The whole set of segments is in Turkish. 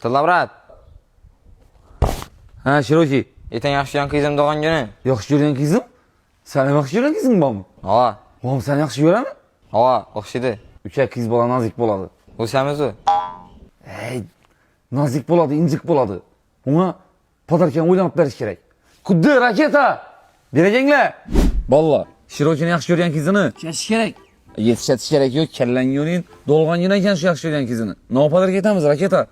Tilabrat. Ha, Shiroki. Ertaga yaxshi yurgan qizim tug'an kuni. Yaxshi yurgan qizim? Sen yaxshi yurgan qizing bormi? Ha. Oğlum sen yaxshi yurami? Ha, o'xshaydi. Ucha qiz bola nazik bo'ladi. O'samiz u. Hey, nazik bo'ladi, injiq bo'ladi. Ona podarkan o'ylanib berish kerak. Xuddi raketa. Beraginglar. Bolla, Shirokini yaxshi yurgan qizini Kesish kerak. yetishatish kerak yo'q, kallang yo'ling dolg'angina ekan shu yaxshi yurgan qizini. Nopadar ketamiz raketa.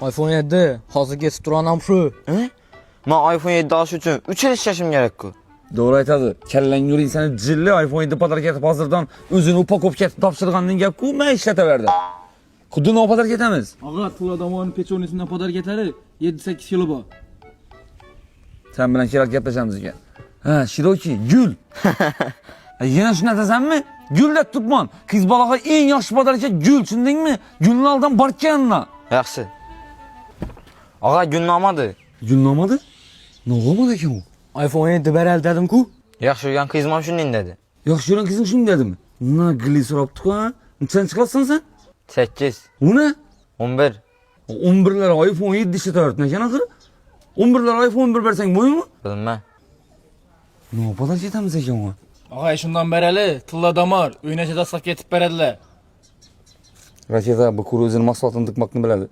iPhone 7 hozir ketib turgan shu. Men iPhone 7 olish uchun 3 yil ishlashim kerak-ku. Doğru aytadi. Kallang yo'ling seni jilli iPhone 7 padar ketib hozirdan o'zini upakovka topshirgandan gap-ku, men ishlataverdi. Xuddi nopadar ketamiz. Og'a, Tuladamoni pechonisidan podar ketari 7-8 kilo bor. Sen bilan kerak gaplashamiz ekan. Ha, Shiroki, gul. Yana shuni aytasanmi? Gul deb tutmon. Qiz bolaga eng yaxshi padar aka gul, tushundingmi? Gulni oldan borganna. Yaxshi. Og'a gunnamadi. Gulnomadi? Nog'omadi ekan u. iPhone 7 beral dedim-ku. Yaxshi yurgan qizim ham shunday dedi. Yaxshi yurgan qizing shuni dedimi? Na gili so'rabdi-ku, ha? Nechadan chiqasan sen? 8, U ne? 11. 11'ler iPhone 7 ishlataverdi ekan axir. 11'ler iPhone 11 bersang bo'ymi? Bilmam. Ne padar ketamiz ekan u. Og'a, shundan berali Tuladamor o'ynacha dastlab ketib beradilar. Raketa bu kuru o'zini mahsulotini tikmoqni biladi.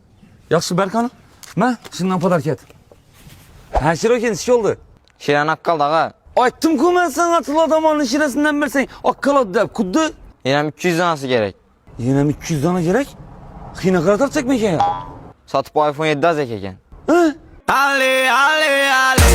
Yaxshi Berkan. Ma, shundan padar ket. Ha, Shirokin ish oldu. Shiranab qoldi og'a. Aytdim-ku men sana Tuladamorning shirasidan bersang, oqqaladi deb. Xuddi Yana 300 donasi kerak. yana 200 dona kerak. Xina qaratar chekmagan ya. Sotib iPhone 7 azak ekan. Ha? Ali ali ali.